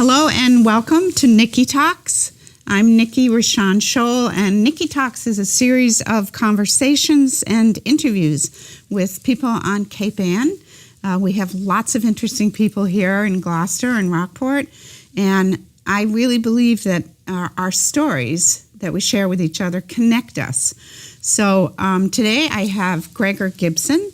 Hello and welcome to Nicki Talks. I'm Nicki Rashawn Scholl, and Nicki Talks is a series of conversations and interviews with people on Cape Ann. We have lots of interesting people here in Gloucester and Rockport, and I really believe that our stories that we share with each other connect us. So today I have Gregor Gibson,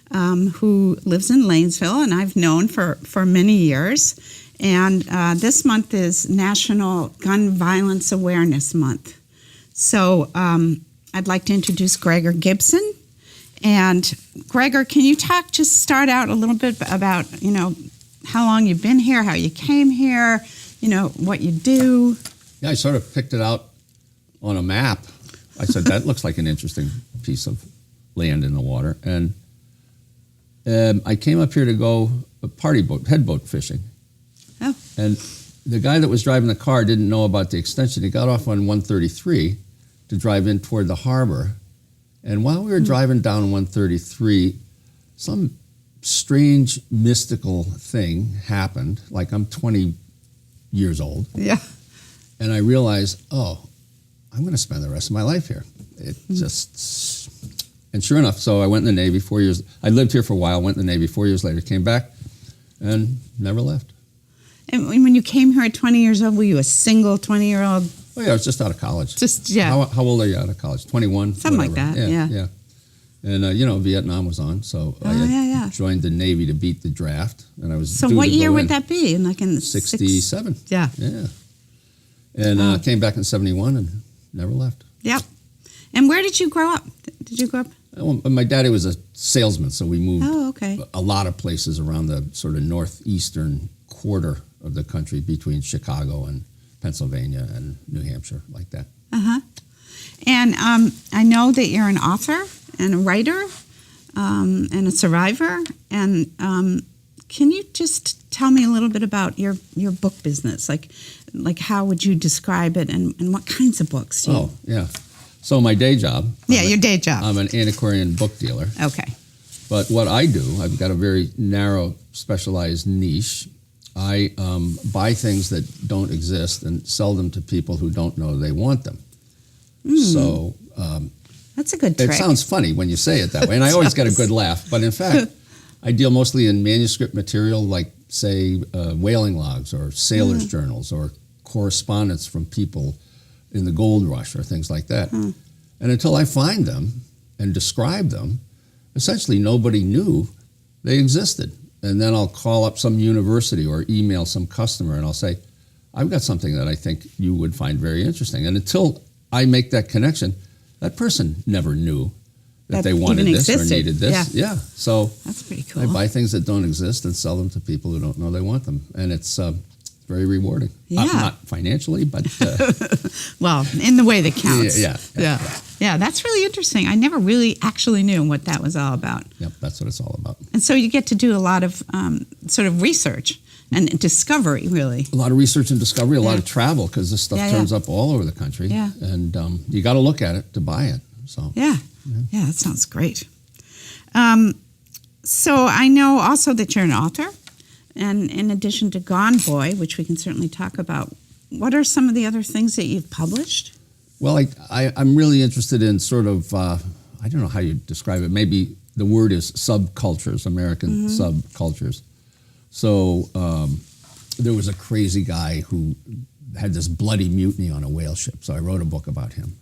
who lives in Lanesville, and I've known for many years. And this month is National Gun Violence Awareness Month. So I'd like to introduce Gregor Gibson. And Gregor, can you start out a little bit about, how long you've been here, how you came here, what you do? Yeah, I sort of picked it out on a map. I said, that looks like an interesting piece of land in the water. And I came up here to go headboat fishing. Oh. And the guy that was driving the car didn't know about the extension. He got off on 133 to drive in toward the harbor. And while we were driving down 133, some strange mystical thing happened. Like, I'm 20 years old. Yeah. And I realized, I'm going to spend the rest of my life here. And sure enough, so I went in the Navy 4 years. I lived here for a while, went in the Navy 4 years later, came back, and never left. And when you came here at 20 years old, were you a single 20-year-old? Oh, yeah, I was just out of college. Yeah. How old are you out of college? 21? Something whatever. like that, yeah. And, Vietnam was on, so I joined the Navy to beat the draft. And I was So what year would that be? In 67. Yeah. Yeah. And came back in 71 and never left. Yep. And where did you grow up? Did you grow up? Well, my daddy was a salesman, so we moved a lot of places around the sort of northeastern quarter of the country between Chicago and Pennsylvania and New Hampshire, like that. Uh-huh. And I know that you're an author and a writer and a survivor. And can you just tell me a little bit about your book business? Like how would you describe it, and what kinds of books do you... Oh, yeah. So my day job... your day job. I'm an antiquarian book dealer. Okay. But what I do, I've got a very narrow, specialized niche. I buy things that don't exist and sell them to people who don't know they want them. So... that's a good trick. It sounds funny when you say it that way, and I always get a good laugh. But in fact, I deal mostly in manuscript material like, say, whaling logs or sailors' journals or correspondence from people in the gold rush or things like that. And until I find them and describe them, essentially nobody knew they existed. And then I'll call up some university or email some customer and I'll say, I've got something that I think you would find very interesting. And until I make that connection, that person never knew that they wanted this or needed this. Yeah. So that's pretty cool. I buy things that don't exist and sell them to people who don't know they want them. And it's very rewarding. Yeah. Not financially, but... well, in the way that counts. Yeah, that's really interesting. I never really actually knew what that was all about. Yep, that's what it's all about. And so you get to do a lot of sort of research and discovery, really. A lot of research and discovery, a lot of travel, because this stuff turns up all over the country. Yeah. And you got to look at it to buy it. So Yeah, that sounds great. So I know also that you're an author. And in addition to Gone Boy, which we can certainly talk about, what are some of the other things that you've published? Well, I'm really interested in sort of, I don't know how you describe it. Maybe the word is subcultures, American subcultures. So there was a crazy guy who had this bloody mutiny on a whale ship. So I wrote a book about him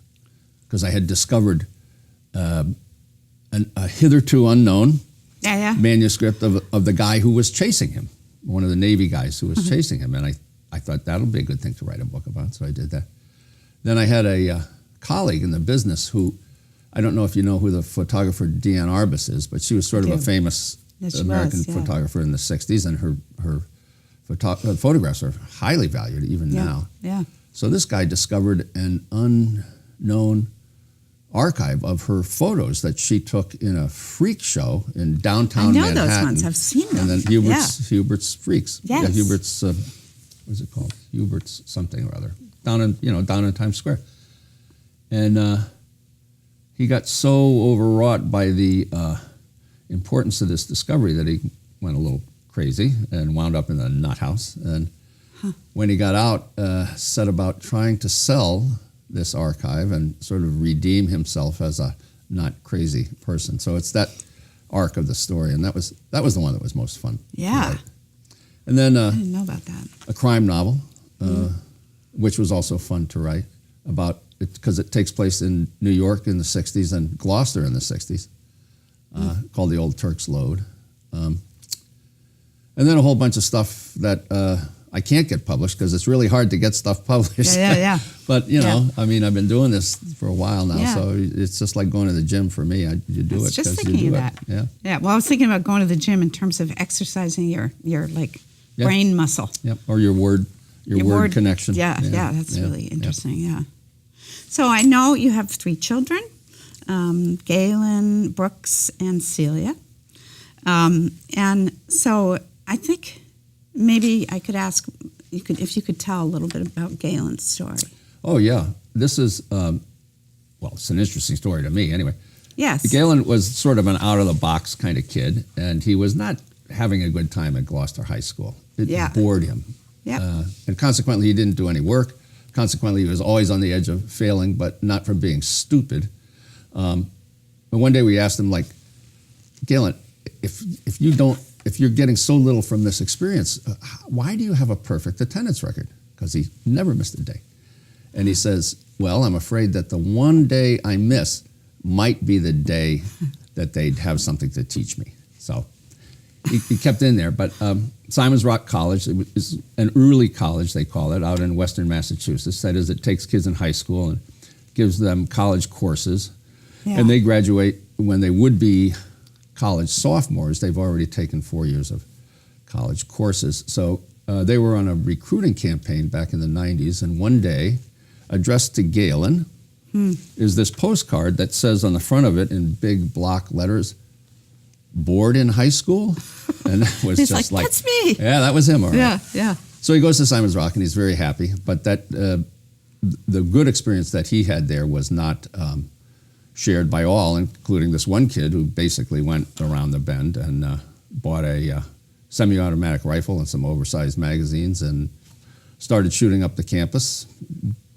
because I had discovered a hitherto unknown manuscript of the guy who was chasing him, one of the Navy guys who was chasing him. And I thought that'll be a good thing to write a book about, so I did that. Then I had a colleague in the business who, I don't know if you know who the photographer Deanne Arbus is, but she was sort of a famous American photographer in the 60s, and her photographs are highly valued even now. Yeah. So this guy discovered an unknown archive of her photos that she took in a freak show in downtown Manhattan. I know those ones. I've seen them. And then Hubert's Freaks. Yes. Yeah, Hubert's, what is it called? Hubert's something or other. Down in Times Square. And he got so overwrought by the importance of this discovery that he went a little crazy and wound up in a nut house. And when he got out, set about trying to sell this archive and sort of redeem himself as a not crazy person. So it's that arc of the story, and that was the one that was most fun. Yeah. And then I didn't know about that. a crime novel, which was also fun to write about it because it takes place in New York in the 60s and Gloucester in the 60s, called The Old Turk's Load. And then a whole bunch of stuff that I can't get published because it's really hard to get stuff published. Yeah. But, you know, I mean, I've been doing this for a while now, Yeah. so it's just like going to the gym for me. You do I was it just because you thinking do of it. that. Yeah. Yeah. Well, I was thinking about going to the gym in terms of exercising your like Yeah. brain muscle. Yep. Or your word connection. Yeah. That's really interesting. Yeah. So I know you have 3 children, Galen, Brooks, and Celia. And so I think maybe I could ask if you could tell a little bit about Galen's story. Oh, yeah. This is, it's an interesting story to me anyway. Yes. Galen was sort of an out-of-the-box kind of kid, and he was not having a good time at Gloucester High School. It bored him. Yeah. And consequently, he didn't do any work. Consequently, he was always on the edge of failing, but not from being stupid. And one day we asked him, like, Galen, if you're getting so little from this experience, why do you have a perfect attendance record? Because he never missed a day. And he says, well, I'm afraid that the one day I miss might be the day that they'd have something to teach me. So he kept in there. But Simon's Rock College is an early college, they call it, out in western Massachusetts. That is, it takes kids in high school and gives them college courses. Yeah. And they graduate when they would be college sophomores. They've already taken 4 years of college courses. So they were on a recruiting campaign back in the 90s. And one day, addressed to Galen, is this postcard that says on the front of it in big block letters, bored in high school? And that was He's just like, that's me. Yeah, that was him, all right. Yeah. So he goes to Simon's Rock and he's very happy. But that the good experience that he had there was not shared by all, including this one kid who basically went around the bend and bought a semi-automatic rifle and some oversized magazines and started shooting up the campus.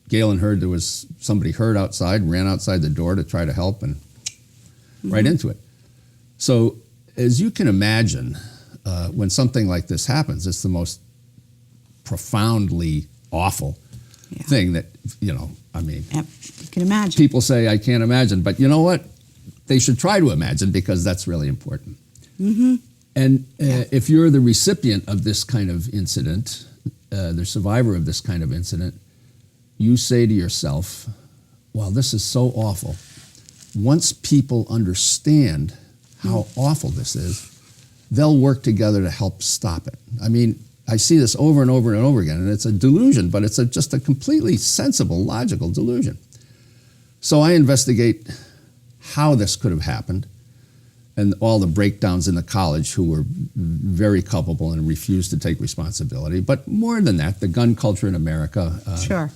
Galen heard there was somebody hurt outside, ran outside the door to try to help, and right into it. So as you can imagine, when something like this happens, it's the most profoundly awful thing that, I mean, Yep. You can imagine. people say, I can't imagine, but you know what? They should try to imagine because that's really important. Mm-hmm. And if you're the recipient of this kind of incident, the survivor of this kind of incident, you say to yourself, well, this is so awful. Once people understand how awful this is, they'll work together to help stop it. I mean, I see this over and over and over again, and it's a delusion, but it's just a completely sensible, logical delusion. So I investigate how this could have happened and all the breakdowns in the college who were very culpable and refused to take responsibility. But more than that, the gun culture in America, Sure.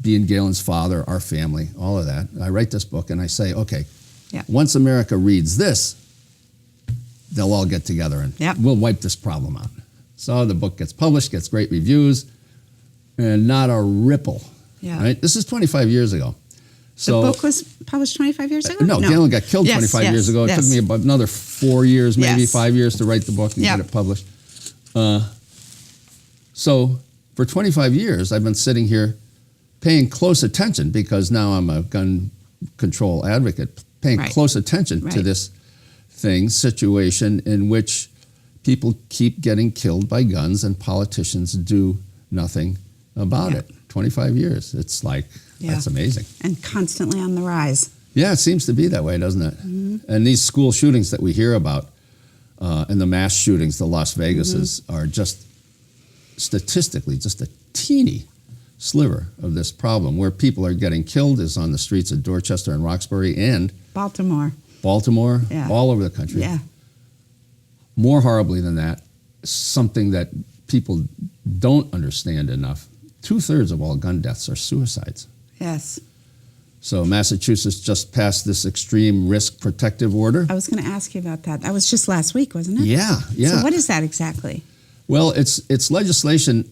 being Galen's father, our family, all of that. I write this book and I say, okay, Yeah. once America reads this, they'll all get together and Yep. we'll wipe this problem out. So the book gets published, gets great reviews, and not a ripple. Yeah. Right? This is 25 years ago. So, The book was published 25 years ago? no, Galen got killed Yes, 25 yes, years ago. It yes. took me about another 4 years, maybe Yes. 5 years to write the book and Yep. get it published. So for 25 years, I've been sitting here paying close attention because now I'm a gun control advocate, paying Right. close attention to Right. this situation in which people keep getting killed by guns and politicians do nothing about Yeah. it. 25 years. It's like, Yeah. that's amazing. And constantly on the rise. Yeah, it seems to be that way, doesn't it? Mm-hmm. And these school shootings that we hear about and the mass shootings, the Las Vegases, are just statistically just a teeny sliver of this problem. Where people are getting killed is on the streets of Dorchester and Roxbury and Baltimore. Baltimore, Yeah. all over the country. Yeah. More horribly than that, something that people don't understand enough, 2/3 of all gun deaths are suicides. Yes. So Massachusetts just passed this extreme risk protective order. I was going to ask you about that. That was just last week, wasn't it? Yeah. So what is that exactly? Well, it's legislation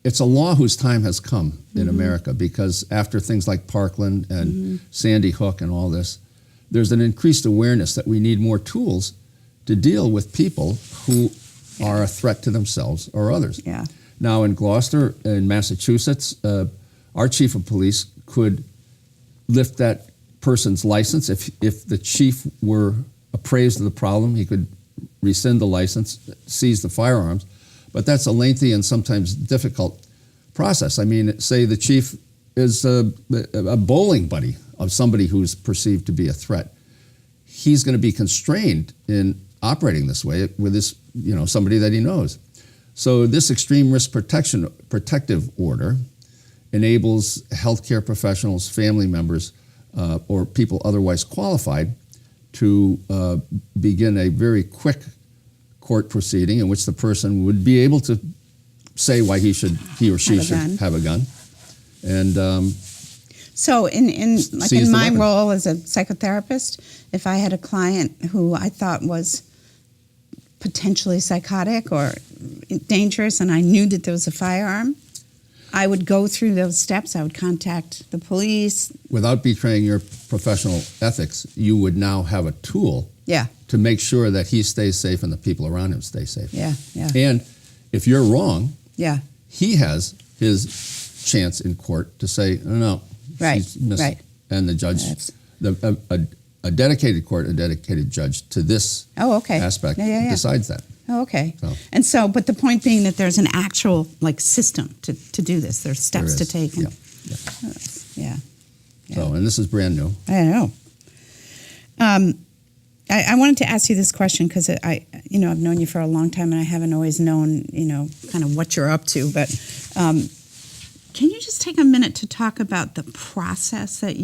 it's a law whose time has come in America, because after things like Parkland and Sandy Hook and all this, there's an increased awareness that we need more tools to deal with people who are a threat to themselves or others. Yeah. Now in Gloucester, in Massachusetts, our chief of police could lift that person's license. If the chief were appraised of the problem, he could rescind the license, seize the firearms. But that's a lengthy and sometimes difficult process. I mean, say the chief is a bowling buddy of somebody who's perceived to be a threat. He's going to be constrained in operating this way with this, somebody that he knows. So this extreme risk protective order enables healthcare professionals, family members, or people otherwise qualified to begin a very quick court proceeding in which the person would be able to say why he or she should have a gun. And so in seize the my weapon. role as a psychotherapist, if I had a client who I thought was potentially psychotic or dangerous and I knew that there was a firearm, I would go through those steps. I would contact the police. Without betraying your professional ethics, you would now have a tool Yeah, to make sure that he stays safe and the people around him stay safe. yeah, yeah, And if you're wrong, yeah. he has his chance in court to say, no, Right, she's missing. right. And the judge, a dedicated court, a dedicated judge to this aspect decides that. Oh, okay. So. And so, but the point being that there's an actual system to do this. There's steps to take. And, Yeah. yeah. So, and this is brand new. I know. I wanted to ask you this question because I've known you for a long time and I haven't always known, kind of what you're up to. But can you just take a minute to talk about the process that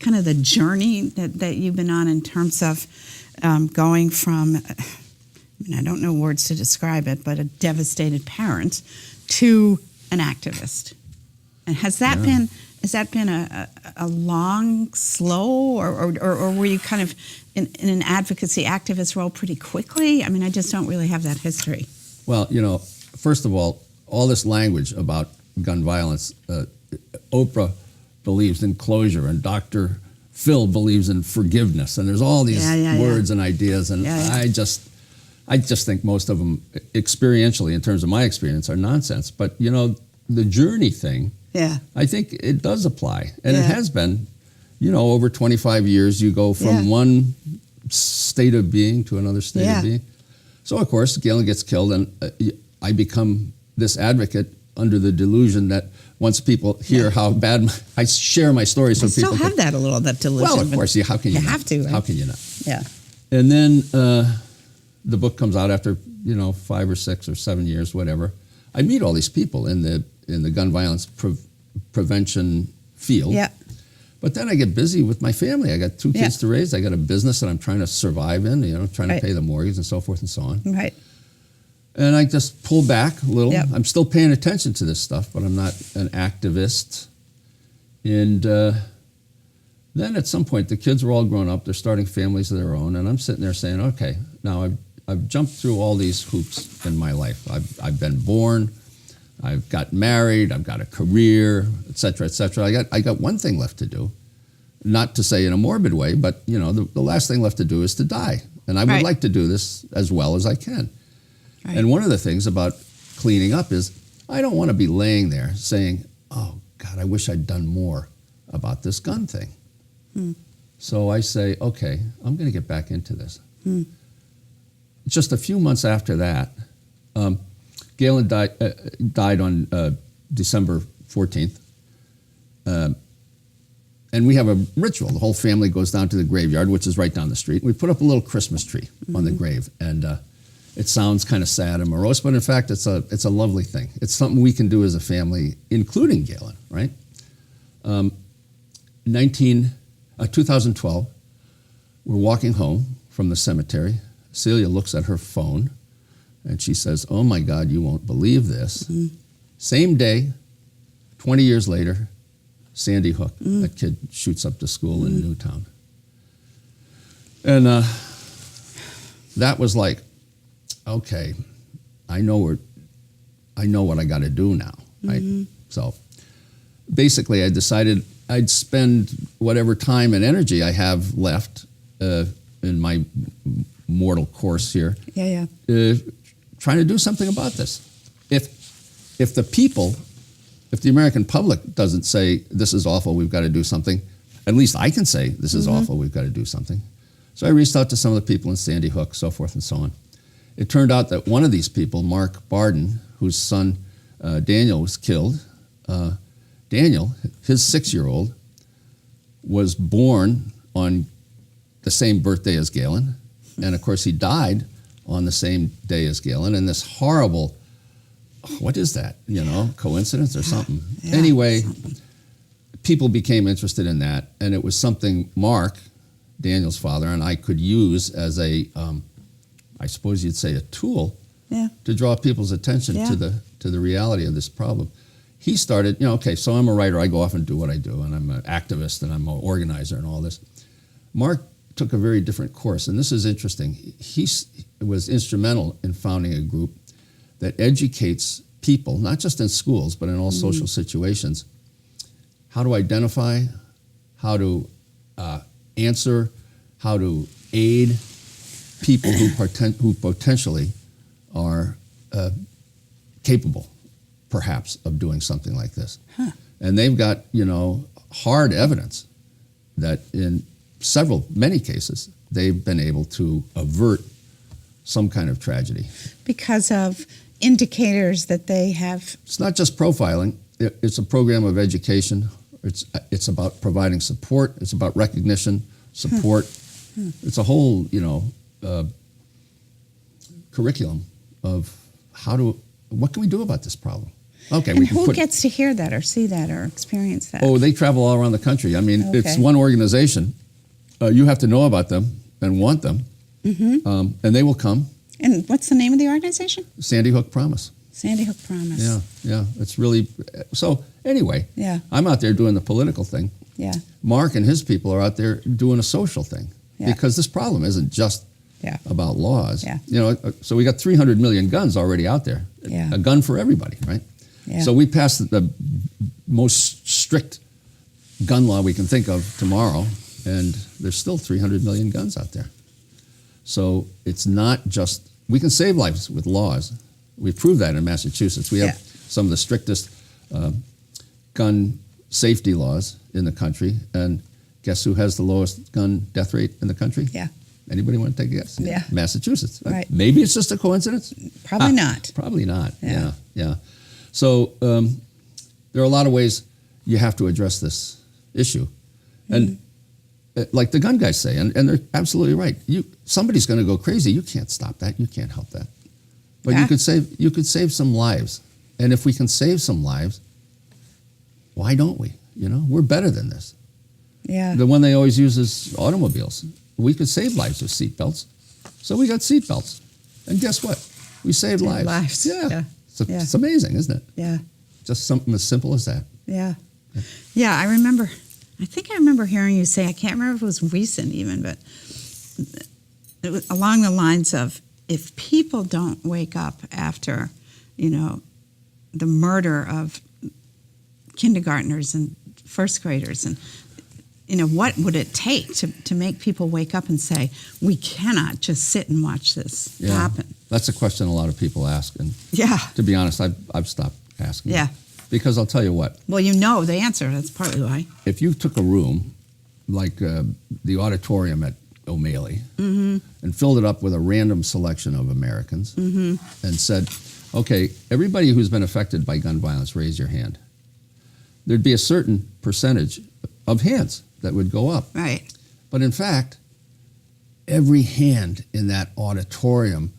kind of the journey that you've been on in terms of going from, I don't know words to describe it, but a devastated parent to an activist? And has that been a long, slow, or were you kind of in an advocacy activist role pretty quickly? I mean, I just don't really have that history. Well, first of all this language about gun violence, Oprah believes in closure and Dr. Phil believes in forgiveness, and there's all these words and ideas, and I just think most of them experientially, in terms of my experience, are nonsense. But the journey thing, I think it does apply, and it has been. Over 25 years, you go from one state of being to another state of being. So, of course, Galen gets killed, and I become this advocate under the delusion that once people hear how bad I share my story, so people still have that delusion. Well, of course, how can you not? have to? Right? How can you not? Yeah. And then the book comes out after 5 or 6 or 7 years, whatever. I meet all these people in the gun violence prevention field. Yeah. But then I get busy with my family. I got 2 kids to raise. I got a business that I'm trying to survive in, trying to pay the mortgage and so forth and so on. Right. And I just pull back a little. Yep. I'm still paying attention to this stuff, but I'm not an activist. And then at some point, the kids are all grown up. They're starting families of their own. And I'm sitting there saying, okay, now I've jumped through all these hoops in my life. I've been born. I've got married, I've got a career, et cetera, et cetera. I got one thing left to do. Not to say in a morbid way, but the last thing left to do is to die. And I would like to do this as well as I can. Right. And one of the things about cleaning up is I don't want to be laying there saying, oh God, I wish I'd done more about this gun thing. So I say, okay, I'm going to get back into this. Just a few months after that, Galen died on December 14th. And we have a ritual. The whole family goes down to the graveyard, which is right down the street. We put up a little Christmas tree on the grave. And it sounds kind of sad and morose, but in fact, it's a lovely thing. It's something we can do as a family, including Galen, right? 2012, we're walking home from the cemetery. Celia looks at her phone. And she says, oh my God, you won't believe this. Same day, 20 years later, Sandy Hook, that kid shoots up the school in Newtown. And that was like, okay, I know I know what I got to do now, right? So basically, I decided I'd spend whatever time and energy I have left in my mortal course here, trying to do something about this. If the American public doesn't say this is awful, we've got to do something, at least I can say this is awful, we've got to do something. So I reached out to some of the people in Sandy Hook, so forth and so on. It turned out that one of these people, Mark Barden, whose son Daniel was killed, Daniel, his 6-year-old, was born on the same birthday as Galen, and of course he died on the same day as Galen, and this horrible, what is that, coincidence or something? Anyway, people became interested in that, and it was something Mark, Daniel's father, and I could use as a, I suppose you'd say a tool to draw people's attention to the reality of this problem. He started, so I'm a writer, I go off and do what I do, and I'm an activist, and I'm an organizer and all this. Mark took a very different course, and this is interesting. He was instrumental in founding a group that educates people, not just in schools, but in all social situations, how to identify, how to answer, how to aid people who potentially are capable, perhaps, of doing something like this. And they've got, hard evidence that in many cases, they've been able to avert some kind of tragedy. Because of indicators that they have. It's not just profiling. It's a program of education. It's about providing support. It's about recognition, support. It's a whole, curriculum of what can we do about this problem? Okay, and who gets to hear that or see that or experience that? Oh, they travel all around the country. I mean, it's one organization. You have to know about them and want them, and they will come. And what's the name of the organization? Sandy Hook Promise. Sandy Hook Promise. Yeah. It's really, so anyway, I'm out there doing the political thing. Yeah. Mark and his people are out there doing a social thing because this problem isn't just about laws. So we got 300 million guns already out there. A gun for everybody, right? So we passed the most strict gun law we can think of tomorrow, and there's still 300 million guns out there. So it's not just, we can save lives with laws. We've proved that in Massachusetts. We have some of the strictest gun safety laws in the country, and guess who has the lowest gun death rate in the country? Anybody want to take a guess? Massachusetts. Right. Maybe it's just a coincidence? Probably not. Probably not. Yeah. So there are a lot of ways you have to address this issue. And like the gun guys say, and they're absolutely right. Somebody's going to go crazy. You can't stop that. You can't help that. But you could save some lives. And if we can save some lives, why don't we? We're better than this. The one they always use is automobiles. We could save lives with seatbelts. So we got seatbelts. And guess what? We saved lives. It's amazing, isn't it? Yeah. Just something as simple as that. Yeah, I remember hearing you say, I can't remember if it was recent even, but it was along the lines of, if people don't wake up after, the murder of kindergartners and first graders, and what would it take to make people wake up and say, we cannot just sit and watch this happen? That's a question a lot of people ask, and to be honest, I've stopped asking. Because I'll tell you what. Well, the answer. That's partly why. If you took a room like the auditorium at O'Malley and filled it up with a random selection of Americans and said, okay, everybody who's been affected by gun violence, raise your hand. There'd be a certain percentage of hands that would go up. Right. But in fact, every hand in that auditorium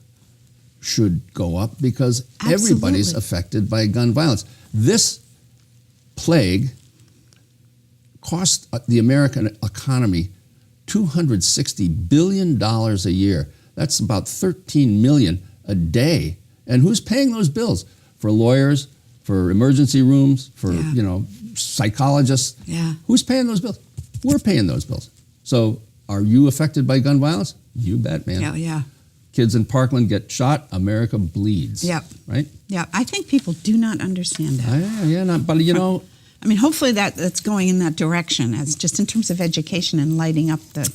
should go up because everybody's affected by gun violence. This plague cost the American economy $260 billion a year. That's about 13 million a day. And who's paying those bills? For lawyers, for emergency rooms, for psychologists. Who's paying those bills? We're paying those bills. So are you affected by gun violence? You bet, man. Kids in Parkland get shot, America bleeds. Yep. Right? Yeah, I think people do not understand that. But you know, I mean, hopefully that's going in that direction, as just in terms of education and lighting up the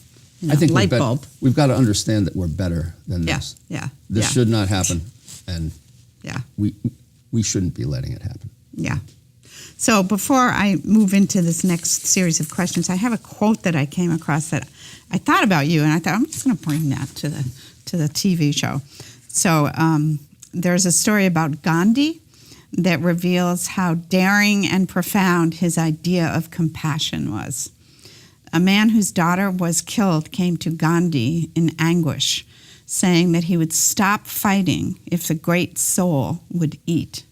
I think light bulb. We've got to understand that we're better than this. Yeah. This should not happen, and we shouldn't be letting it happen. Yeah. So before I move into this next series of questions, I have a quote that I came across that I thought about you, and I thought I'm just going to bring that to the TV show. So there's a story about Gandhi that reveals how daring and profound his idea of compassion was. A man whose daughter was killed came to Gandhi in anguish, saying that he would stop fighting if the great soul would eat.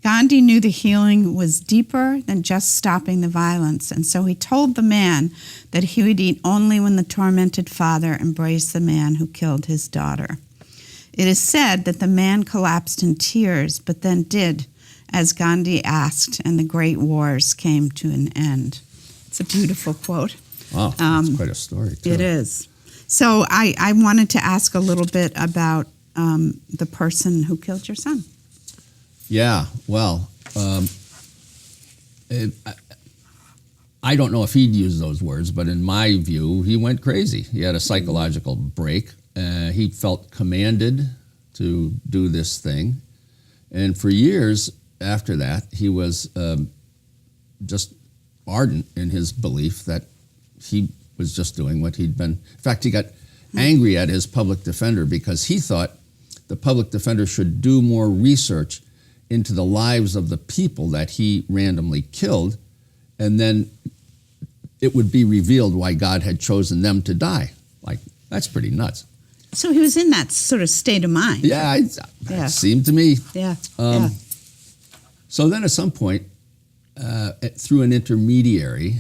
Gandhi knew the healing was deeper than just stopping the violence, and so he told the man that he would eat only when the tormented father embraced the man who killed his daughter. It is said that the man collapsed in tears, but then did as Gandhi asked, and the great wars came to an end. It's a beautiful quote. Wow, that's quite a story, too. It is. So I wanted to ask a little bit about the person who killed your son. Yeah, well, I don't know if he'd use those words, but in my view, he went crazy. He had a psychological break. He felt commanded to do this thing. And for years after that, he was just ardent in his belief that he was just doing what he'd been. In fact, he got angry at his public defender because he thought the public defender should do more research into the lives of the people that he randomly killed, and then it would be revealed why God had chosen them to die. Like, that's pretty nuts. So he was in that sort of state of mind. Yeah, it seemed to me. Yeah. So then at some point, through an intermediary,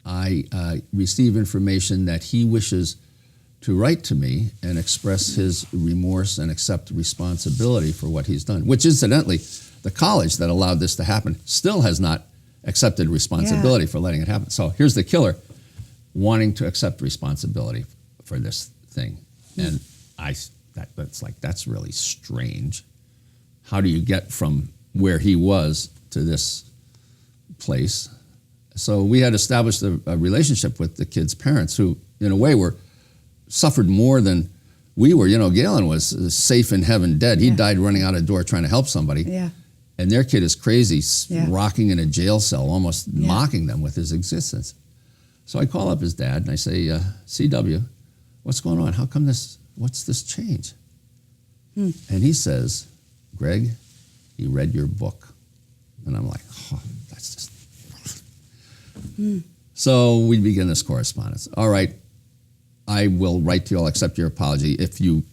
I receive information that he wishes to write to me and express his remorse and accept responsibility for what he's done, which incidentally, the college that allowed this to happen still has not accepted responsibility for letting it happen. So here's the killer wanting to accept responsibility for this thing. And that's really strange. How do you get from where he was to this place? So we had established a relationship with the kid's parents who, in a way, suffered more than we were. You know, Galen was safe in heaven dead. He died running out a door trying to help somebody. Yeah. And their kid is crazy, rocking in a jail cell, almost mocking them with his existence. So I call up his dad and I say, CW, what's going on? How come what's this change? And he says, Greg, he read your book. And I'm like, oh, that's just... So we begin this correspondence. All right, I will write to you, I'll accept your apology if you,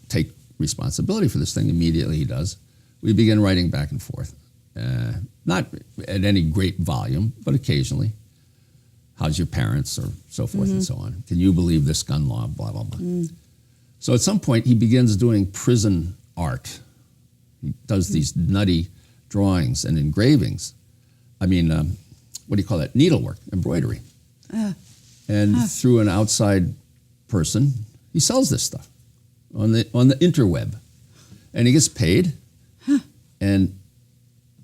take responsibility for this thing. Immediately he does. We begin writing back and forth. Not at any great volume, but occasionally. How's your parents, or so forth and so on. Can you believe this gun law, blah, blah, blah. So at some point he begins doing prison art. He does these nutty drawings and engravings. I mean, what do you call that? Needlework, embroidery. And through an outside person, he sells this stuff on the interweb. And he gets paid. And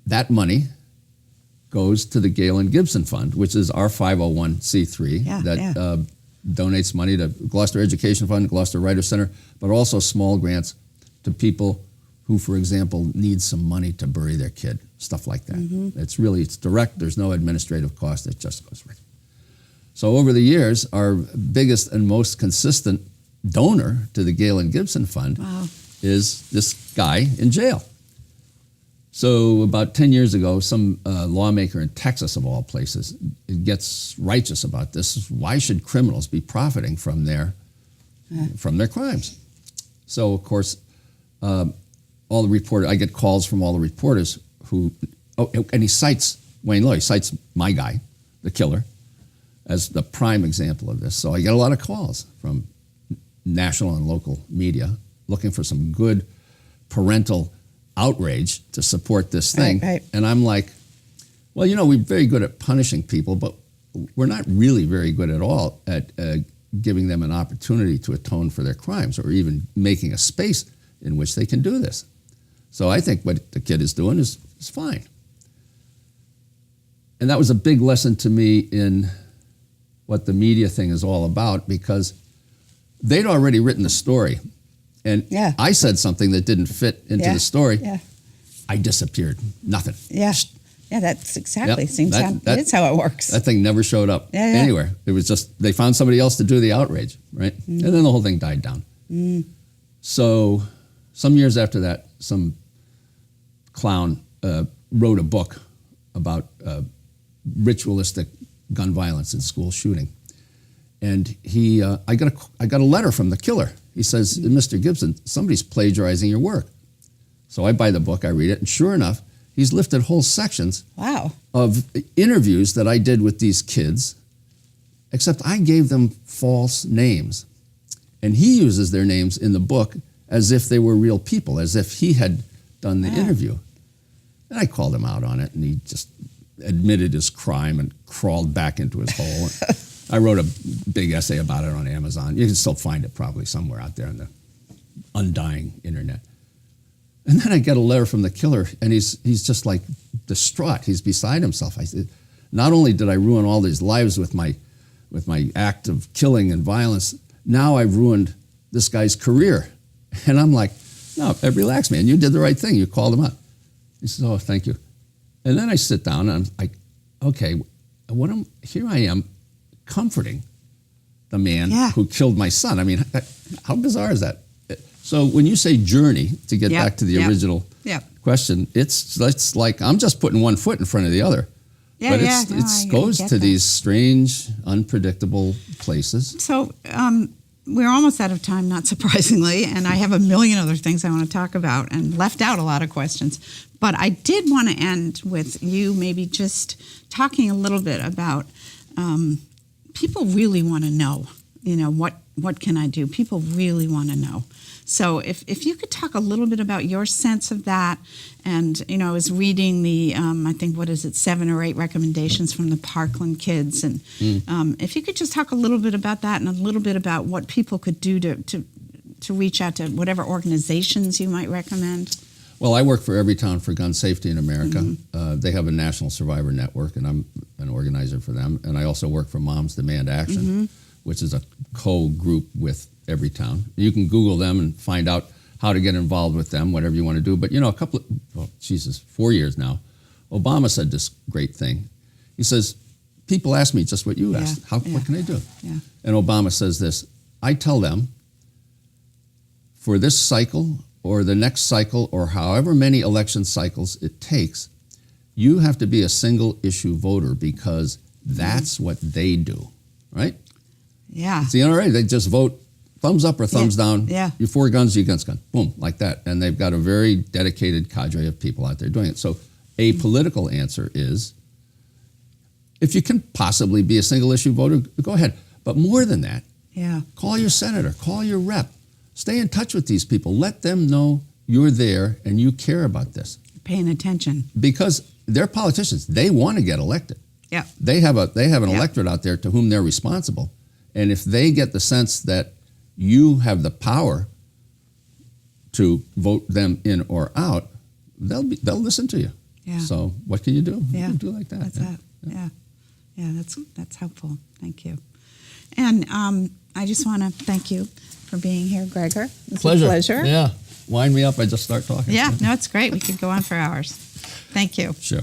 that money goes to the Gale and Gibson Fund, which is our 501c3 that donates money to Gloucester Education Fund, Gloucester Writers Center, but also small grants to people who, for example, need some money to bury their kid, stuff like that. It's direct, there's no administrative cost, it just goes right. So over the years, our biggest and most consistent donor to the Gale and Gibson Fund is this guy in jail. So about 10 years ago, some lawmaker in Texas, of all places, gets righteous about this. Why should criminals be profiting from their crimes? So, of course, all the reporters, I get calls from all the reporters who, and he cites Wayne Lowe, he cites my guy, the killer, as the prime example of this. So I get a lot of calls from national and local media looking for some good parental outrage to support this thing. Right. And I'm like, well, we're very good at punishing people, but we're not really very good at all at giving them an opportunity to atone for their crimes, or even making a space in which they can do this. So I think what the kid is doing is fine. And that was a big lesson to me in what the media thing is all about, because they'd already written the story. And I said something that didn't fit into the story. Yeah. I disappeared. Nothing. Yeah. Yeah, that's exactly. Yep. That's how it works. That thing never showed up anywhere. It was just, they found somebody else to do the outrage, right? And then the whole thing died down. So some years after that, some clown wrote a book about ritualistic gun violence in school shooting. And I got a letter from the killer. He says, Mr. Gibson, somebody's plagiarizing your work. So I buy the book, I read it, and sure enough, he's lifted whole sections of interviews that I did with these kids, except I gave them false names. And he uses their names in the book as if they were real people, as if he had done the interview. And I called him out on it, and he just admitted his crime and crawled back into his hole. I wrote a big essay about it on Amazon. You can still find it probably somewhere out there on the undying internet. And then I get a letter from the killer, and he's just like distraught. He's beside himself. I said, not only did I ruin all these lives with my act of killing and violence, now I've ruined this guy's career. And I'm like, no, relax, man. You did the right thing. You called him up. He says, oh, thank you. And then I sit down, and I'm like, okay, here I am comforting the man who killed my son. I mean, how bizarre is that? So when you say journey, to get back to the original question, it's like I'm just putting one foot in front of the other. But it goes to these strange, unpredictable places. So we're almost out of time, not surprisingly, and I have a million other things I want to talk about and left out a lot of questions. But I did want to end with you maybe just talking a little bit about people really want to know, what can I do? People really want to know. So if you could talk a little bit about your sense of that, and, I was reading the, I think, 7 or 8 recommendations from the Parkland kids, and if you could just talk a little bit about that and a little bit about what people could do to reach out to whatever organizations you might recommend. Well, I work for Everytown for Gun Safety in America. They have a national survivor network, and I'm an organizer for them. And I also work for Moms Demand Action, which is a co-group with Everytown. You can Google them and find out how to get involved with them, whatever you want to do. But, 4 years now, Obama said this great thing. He says, people ask me just what you asked. What can I do? Yeah. And Obama says this, I tell them, for this cycle or the next cycle or however many election cycles it takes, you have to be a single issue voter because that's what they do, right? Yeah. It's the NRA. They just vote thumbs up or thumbs down. Yeah. You're for guns, you against guns. Boom, like that. And they've got a very dedicated cadre of people out there doing it. So a political answer is, if you can possibly be a single issue voter, go ahead. But more than that, call your senator, call your rep. Stay in touch with these people. Let them know you're there and you care about this. Paying attention. Because they're politicians. They want to get elected. Yeah. They have an electorate out there to whom they're responsible. And if they get the sense that you have the power to vote them in or out, they'll listen to you. Yeah. So what can you do? Yeah. You can do like that. That's that. Yeah, that's helpful. Thank you. And I just want to thank you for being here, Gregor. It's a pleasure. Yeah. Wind me up, I just start talking. Yeah, no, it's great. We could go on for hours. Thank you. Sure.